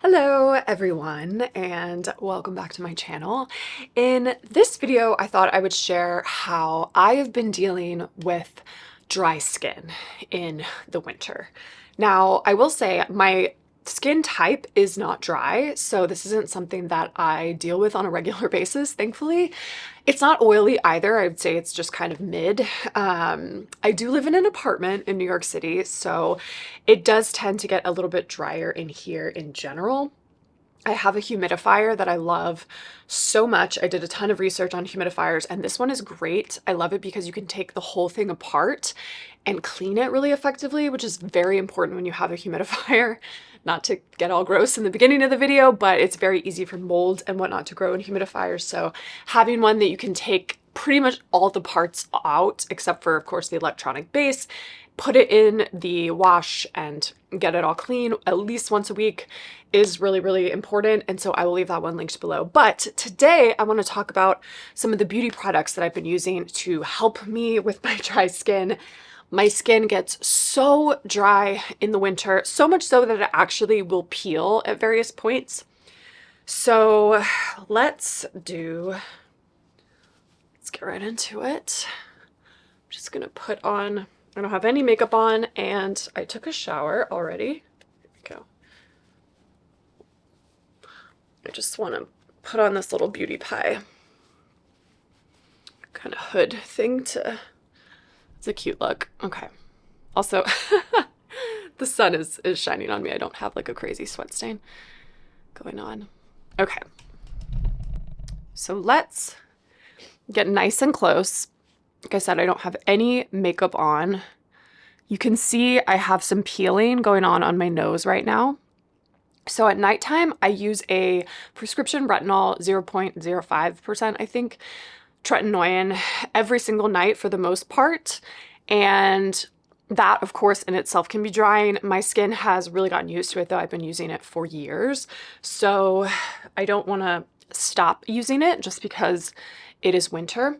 Hello everyone and welcome back to my channel. In this video, I thought I would share how I have been dealing with dry skin in the winter. Now, I will say my skin type is not dry, so this isn't something that I deal with on a regular basis, thankfully. It's not oily either. I would say it's just kind of mid. I do live in an apartment in New York City, so it does tend to get a little bit drier in here in general. I have a humidifier that I love so much. I did a ton of research on humidifiers, and this one is great. I love it because you can take the whole thing apart and clean it really effectively, which is very important when you have a humidifier. Not to get all gross in the beginning of the video, but it's very easy for mold and whatnot to grow in humidifiers. So having one that you can take pretty much all the parts out, except for, of course, the electronic base, put it in the wash and get it all clean at least once a week is really, really important. And so I will leave that one linked below. But today I want to talk about some of the beauty products that I've been using to help me with my dry skin. My skin gets so dry in the winter, so much so that it actually will peel at various points. So let's get right into it. I'm just gonna put on, I don't have any makeup on and I took a shower already. Here we go. I just want to put on this little beauty pie kind of hood thing to, it's a cute look. Okay. Also, the sun is shining on me. I don't have like a crazy sweat stain going on. Okay. So let's get nice and close. Like I said, I don't have any makeup on. You can see I have some peeling going on my nose right now. So at nighttime, I use a prescription retinol 0.05%, I think, tretinoin every single night for the most part. And that, of course, in itself can be drying. My skin has really gotten used to it, though. I've been using it for years. So I don't want to stop using it just because it is winter.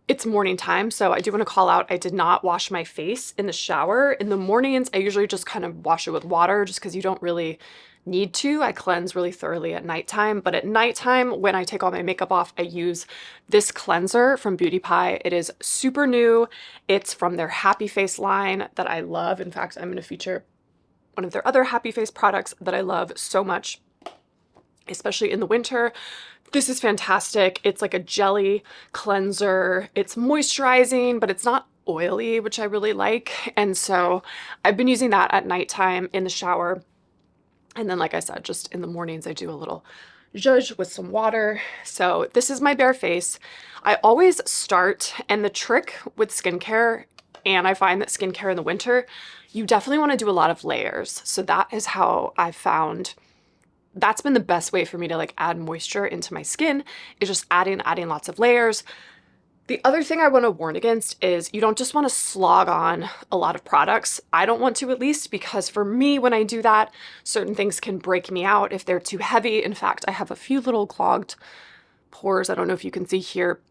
It's morning time, so I do want to call out I did not wash my face in the shower. In the mornings, I usually just kind of wash it with water just because you don't really need to. I cleanse really thoroughly at nighttime, but at nighttime, when I take all my makeup off, I use this cleanser from Beauty Pie. It is super new. It's from their Happy Face line that I love. In fact, I'm going to feature one of their other Happy Face products that I love so much, especially in the winter. This is fantastic. It's like a jelly cleanser. It's moisturizing, but it's not oily, which I really like. And so I've been using that at nighttime in the shower. And then, like I said, just in the mornings, I do a little zhuzh with some water. So this is my bare face. I always start, and the trick with skincare, and I find that skincare in the winter, you definitely want to do a lot of layers. So that is how I found that's been the best way for me to like add moisture into my skin, is just adding lots of layers. The other thing I want to warn against is you don't just want to slog on a lot of products. I don't want to, at least, because for me, when I do that, certain things can break me out if they're too heavy. In fact, I have a few little clogged pores. I don't know if you can see here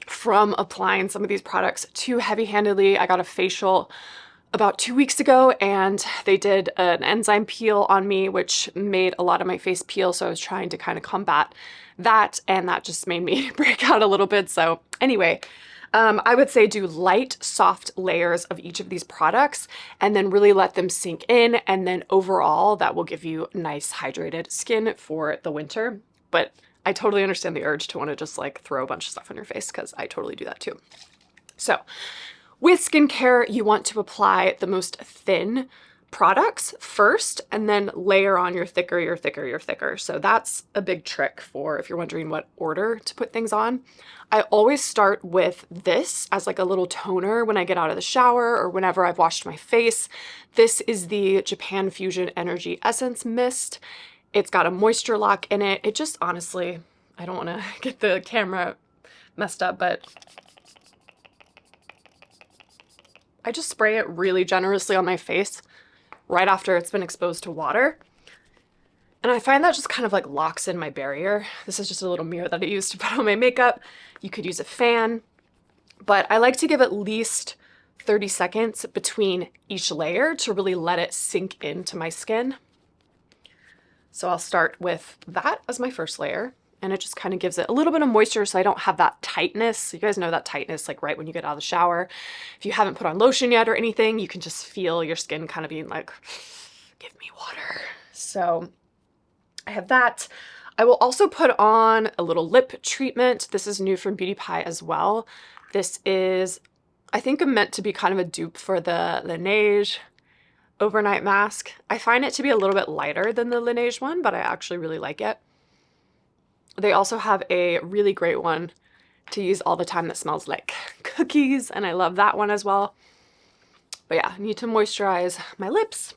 from applying some of these products too heavy-handedly. I got a facial about 2 weeks ago and they did an enzyme peel on me, which made a lot of my face peel. So I was trying to kind of combat that, and that just made me break out a little bit. So anyway, I would say do light, soft layers of each of these products and then really let them sink in. And then overall, that will give you nice hydrated skin for the winter. But I totally understand the urge to want to just like throw a bunch of stuff on your face, because I totally do that too. So with skincare, you want to apply the most thin products first and then layer on your thicker. So that's a big trick for if you're wondering what order to put things on. I always start with this as like a little toner when I get out of the shower or whenever I've washed my face. This is the Japan Fusion Energy Essence Mist. It's got a moisture lock in it. It just honestly, I don't want to get the camera messed up, but I just spray it really generously on my face right after it's been exposed to water. And I find that just kind of like locks in my barrier. This is just a little mirror that I use to put on my makeup. You could use a fan, but I like to give at least 30 seconds between each layer to really let it sink into my skin. So I'll start with that as my first layer, and it just kind of gives it a little bit of moisture so I don't have that tightness. You guys know that tightness like right when you get out of the shower. If you haven't put on lotion yet or anything, you can just feel your skin kind of being like, give me water. So I have that. I will also put on a little lip treatment. This is new from Beauty Pie as well. This is, I think, meant to be kind of a dupe for the Laneige overnight mask. I find it to be a little bit lighter than the Laneige one, but I actually really like it. They also have a really great one to use all the time that smells like cookies, and I love that one as well. But yeah, I need to moisturize my lips.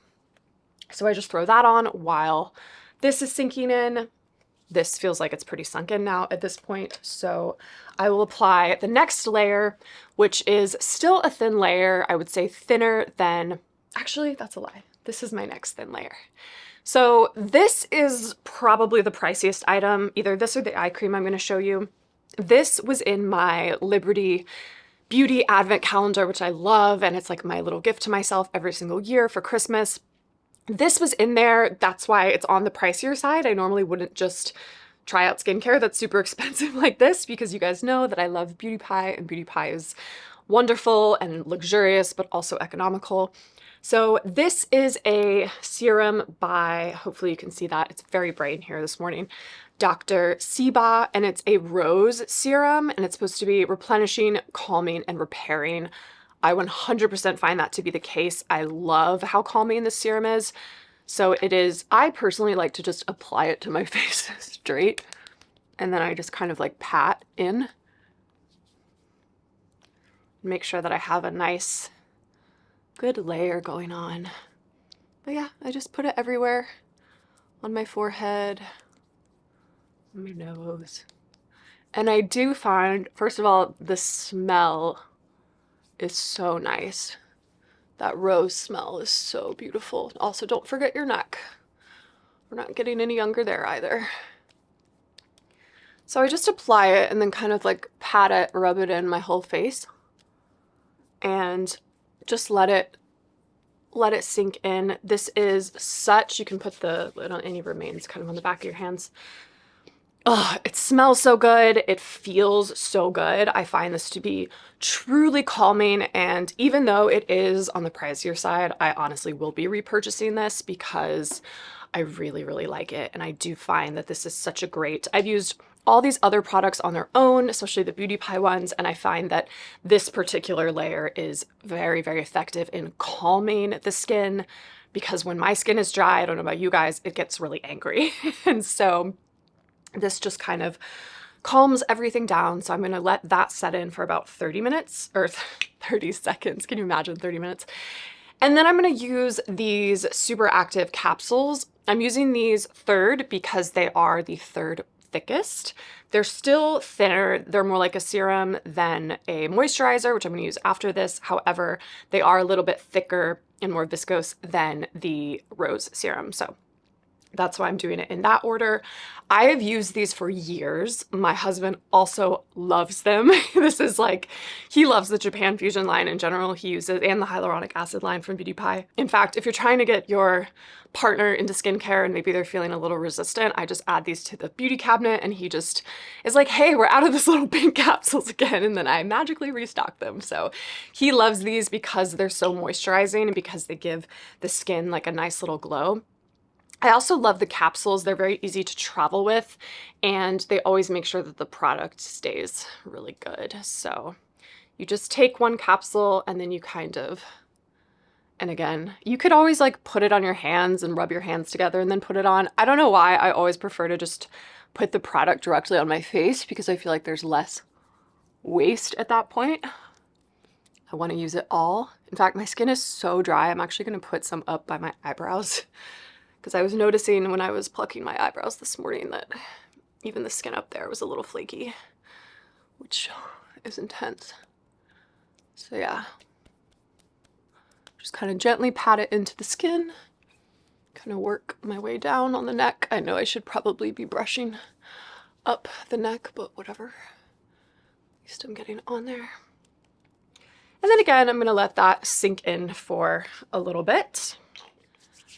So I just throw that on while this is sinking in. This feels like it's pretty sunken now at this point. So I will apply the next layer, which is still a thin layer. I would say thinner than, actually, that's a lie. This is my next thin layer. So this is probably the priciest item, either this or the eye cream I'm going to show you. This was in my Liberty Beauty Advent calendar, which I love, and it's like my little gift to myself every single year for Christmas. This was in there. That's why it's on the pricier side. I normally wouldn't just try out skincare that's super expensive like this, because you guys know that I love Beauty Pie, and Beauty Pie is wonderful and luxurious, but also economical. So this is a serum by, hopefully you can see that, it's very bright in here this morning, Dr. Siba, and it's a rose serum, and it's supposed to be replenishing, calming, and repairing. I 100% find that to be the case. I love how calming this serum is. So it is, I personally like to just apply it to my face straight, and then I just kind of like pat in. Make sure that I have a nice, good layer going on. But yeah, I just put it everywhere, on my forehead, on my nose. And I do find, first of all, the smell is so nice. That rose smell is so beautiful. Also, don't forget your neck. We're not getting any younger there either. So I just apply it and then kind of like pat it, rub it in my whole face, and just let it sink in. This is such, you can put the lid on any remains kind of on the back of your hands. Oh, it smells so good. It feels so good. I find this to be truly calming, and even though it is on the pricier side, I honestly will be repurchasing this because I really, really like it. And I do find that this is such a great, I've used all these other products on their own, especially the Beauty Pie ones, and I find that this particular layer is very, very effective in calming the skin, because when my skin is dry, I don't know about you guys, it gets really angry. And so this just kind of calms everything down. So I'm going to let that set in for about 30 minutes or 30 seconds. Can you imagine 30 minutes? And then I'm going to use these super active capsules. I'm using these third because they are the third thickest. They're still thinner. They're more like a serum than a moisturizer, which I'm going to use after this. However, they are a little bit thicker and more viscose than the rose serum. So that's why I'm doing it in that order. I have used these for years. My husband also loves them. This is like, he loves the Japan Fusion line in general. He uses, and the hyaluronic acid line from Beauty Pie. In fact, if you're trying to get your partner into skincare and maybe they're feeling a little resistant, I just add these to the beauty cabinet and he just is like, hey, we're out of this little pink capsules again. And then I magically restock them. So he loves these because they're so moisturizing and because they give the skin like a nice little glow. I also love the capsules. They're very easy to travel with, and they always make sure that the product stays really good. So you just take one capsule and then you kind of, and again, you could always like put it on your hands and rub your hands together and then put it on. I don't know why I always prefer to just put the product directly on my face because I feel like there's less waste at that point. I want to use it all. In fact, my skin is so dry. I'm actually going to put some up by my eyebrows, because I was noticing when I was plucking my eyebrows this morning that even the skin up there was a little flaky, which is intense. So yeah, just kind of gently pat it into the skin, kind of work my way down on the neck. I know I should probably be brushing up the neck, but whatever. At least I'm getting on there. And then again, I'm going to let that sink in for a little bit.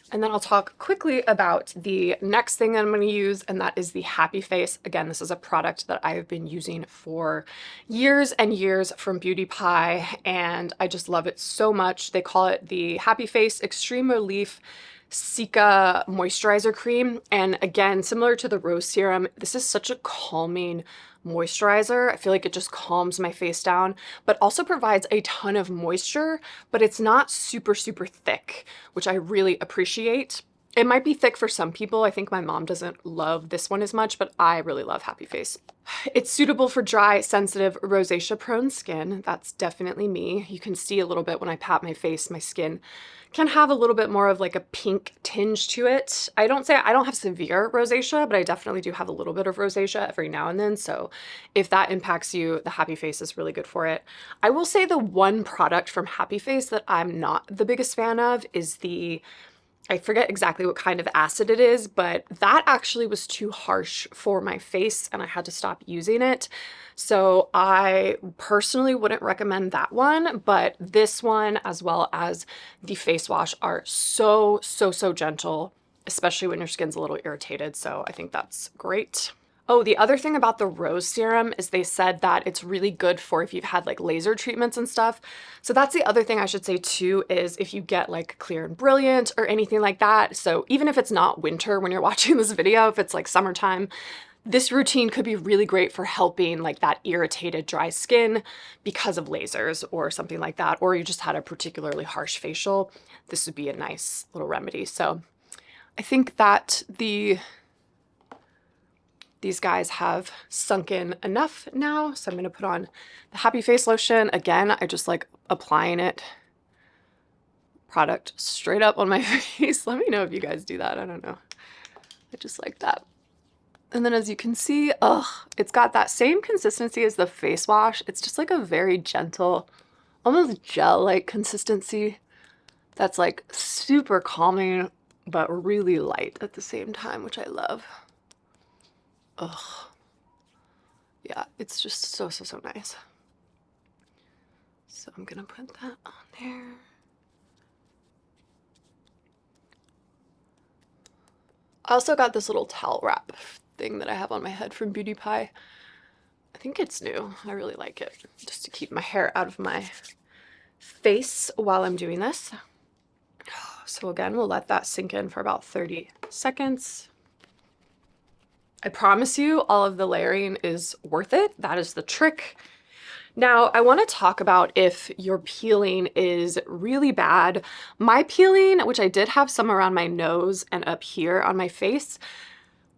And then I'll talk quickly about the next thing I'm going to use, and that is the Happy Face. Again, this is a product that I have been using for years and years from Beauty Pie, and I just love it so much. They call it the Happy Face Extreme Relief Cica Moisturizer Cream. And again, similar to the Rose Serum, this is such a calming moisturizer. I feel like it just calms my face down, but also provides a ton of moisture, but it's not super, super thick, which I really appreciate. It might be thick for some people. I think my mom doesn't love this one as much, but I really love Happy Face. It's suitable for dry, sensitive, rosacea-prone skin. That's definitely me. You can see a little bit when I pat my face, my skin can have a little bit more of like a pink tinge to it. I don't have severe rosacea, but I definitely do have a little bit of rosacea every now and then. So if that impacts you, the Happy Face is really good for it. I will say the one product from Happy Face that I'm not the biggest fan of is I forget exactly what kind of acid it is, but that actually was too harsh for my face and I had to stop using it. So I personally wouldn't recommend that one, but this one as well as the face wash are so, so, so gentle, especially when your skin's a little irritated. So I think that's great. Oh, the other thing about the Rose Serum is they said that it's really good for if you've had like laser treatments and stuff. So that's the other thing I should say too, is if you get like Clear and Brilliant or anything like that. So even if it's not winter when you're watching this video, if it's like summertime, this routine could be really great for helping like that irritated dry skin because of lasers or something like that, or you just had a particularly harsh facial. This would be a nice little remedy. So I think that these guys have sunk in enough now. So I'm going to put on the Happy Face lotion. Again, I just like applying it product straight up on my face. Let me know if you guys do that. I don't know. I just like that. And then as you can see, it's got that same consistency as the face wash. It's just like a very gentle, almost gel-like consistency that's like super calming, but really light at the same time, which I love. Ugh. Yeah, it's just so, so, so nice. So I'm gonna put that on there. I also got this little towel wrap thing that I have on my head from Beauty Pie. I think it's new. I really like it, just to keep my hair out of my face while I'm doing this. So again, we'll let that sink in for about 30 seconds. I promise you all of the layering is worth it. That is the trick. Now, I want to talk about if your peeling is really bad. My peeling, which I did have some around my nose and up here on my face,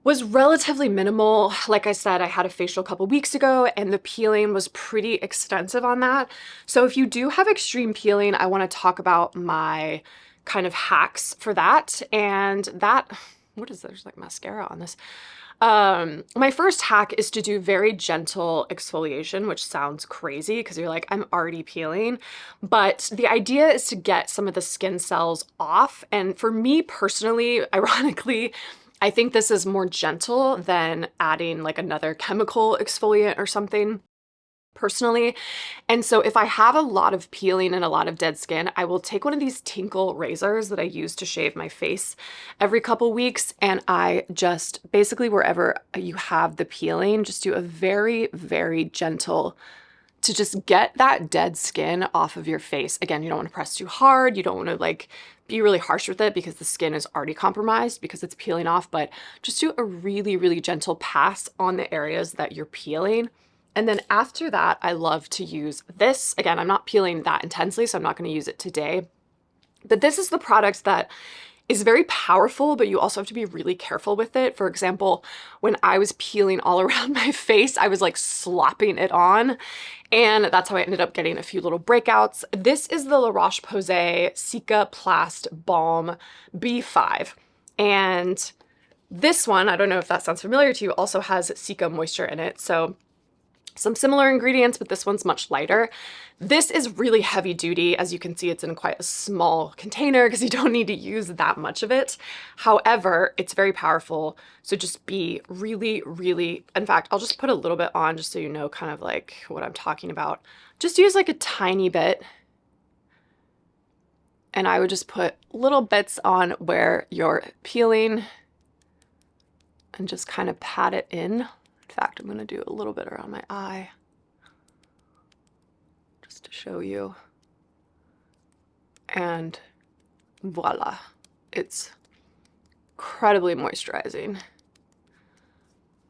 was relatively minimal. Like I said, I had a facial a couple weeks ago and the peeling was pretty extensive on that. So if you do have extreme peeling, I want to talk about my kind of hacks for that. And that, what is there's like mascara on this. My first hack is to do very gentle exfoliation, which sounds crazy because you're like, I'm already peeling. But the idea is to get some of the skin cells off. And for me personally, ironically, I think this is more gentle than adding like another chemical exfoliant or something. Personally. And so if I have a lot of peeling and a lot of dead skin, I will take one of these Tinkle razors that I use to shave my face every couple weeks. And I just basically wherever you have the peeling, just do a very, very gentle to just get that dead skin off of your face. Again, you don't want to press too hard. You don't want to like be really harsh with it because the skin is already compromised because it's peeling off, but just do a really, really gentle pass on the areas that you're peeling. And then after that, I love to use this. Again, I'm not peeling that intensely, so I'm not going to use it today. But this is the product that is very powerful, but you also have to be really careful with it. For example, when I was peeling all around my face, I was like slopping it on. And that's how I ended up getting a few little breakouts. This is the Roche-Posay Cicaplast Balm B5. And this one, I don't know if that sounds familiar to you, also has Cica moisture in it. So some similar ingredients, but this one's much lighter. This is really heavy duty. As you can see, it's in quite a small container because you don't need to use that much of it. However, it's very powerful. So just be really, really, in fact, I'll just put a little bit on just so you know kind of like what I'm talking about. Just use like a tiny bit And I would just put little bits on where you're peeling and just kind of pat it in. In fact, I'm going to do a little bit around my eye just to show you. And voila, it's incredibly moisturizing.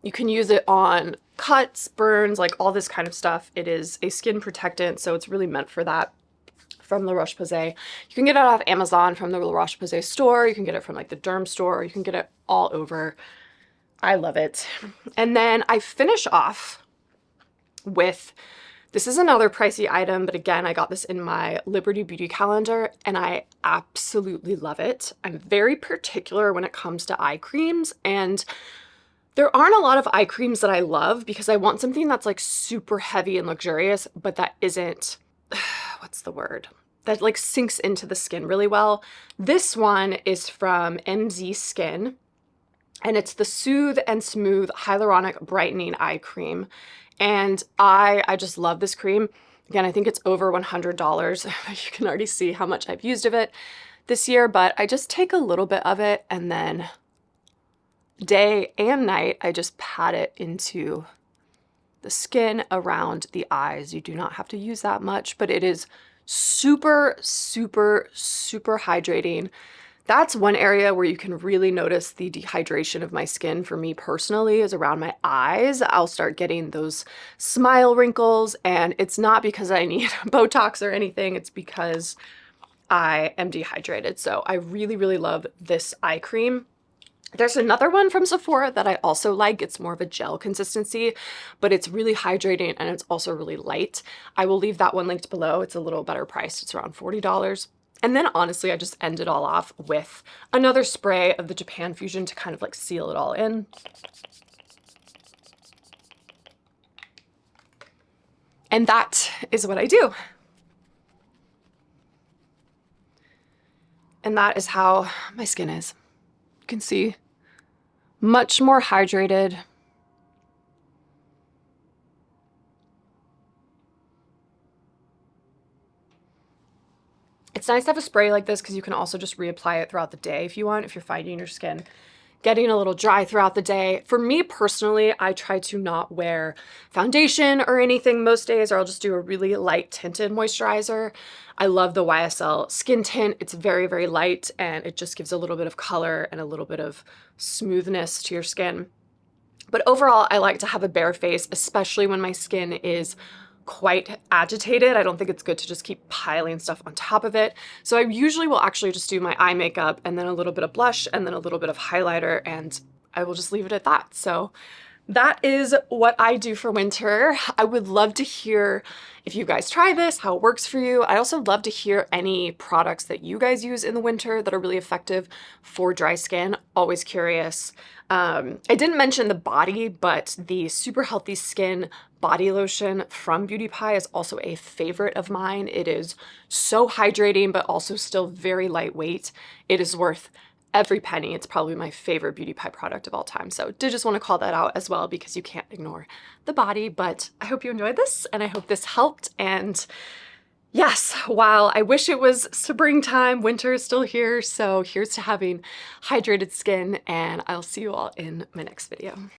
You can use it on cuts, burns, like all this kind of stuff. It is a skin protectant, so it's really meant for that. From the Roche-Posay. You can get it off Amazon from the Roche-Posay store. You can get it from like the derm store. You can get it all over. I love it. And then I finish off with, this is another pricey item, but again, I got this in my Liberty Beauty calendar and I absolutely love it. I'm very particular when it comes to eye creams, and there aren't a lot of eye creams that I love because I want something that's like super heavy and luxurious, but that isn't, what's the word? That like sinks into the skin really well. This one is from MZ Skin, and it's the Soothe and Smooth Hyaluronic Brightening Eye Cream. And I just love this cream. Again, I think it's over $100. You can already see how much I've used of it this year, but I just take a little bit of it and then day and night, I just pat it into the skin around the eyes. You do not have to use that much, but it is super, super, super hydrating. That's one area where you can really notice the dehydration of my skin for me personally is around my eyes. I'll start getting those smile wrinkles, and it's not because I need Botox or anything. It's because I am dehydrated. So I really, really love this eye cream. There's another one from Sephora that I also like. It's more of a gel consistency, but it's really hydrating and it's also really light. I will leave that one linked below. It's a little better priced. It's around $40. And then honestly, I just end it all off with another spray of the Japan Fusion to kind of like seal it all in. And that is what I do. And that is how my skin is. You can see much more hydrated. It's nice to have a spray like this because you can also just reapply it throughout the day if you want, if you're finding your skin getting a little dry throughout the day. For me personally, I try to not wear foundation or anything most days, or I'll just do a really light tinted moisturizer. I love the YSL skin tint. It's very, very light and it just gives a little bit of color and a little bit of smoothness to your skin. But overall, I like to have a bare face, especially when my skin is quite agitated. I don't think it's good to just keep piling stuff on top of it. So I usually will actually just do my eye makeup and then a little bit of blush and then a little bit of highlighter, and I will just leave it at that. So that is what I do for winter. I would love to hear if you guys try this, how it works for you. I also love to hear any products that you guys use in the winter that are really effective for dry skin. Always curious. I didn't mention the body, but the Super Healthy Skin body lotion from Beauty Pie is also a favorite of mine. It is so hydrating, but also still very lightweight. It is worth every penny. It's probably my favorite Beauty Pie product of all time. So did just want to call that out as well because you can't ignore the body. But I hope you enjoyed this and I hope this helped. And yes, while I wish it was springtime, winter is still here. So here's to having hydrated skin, and I'll see you all in my next video.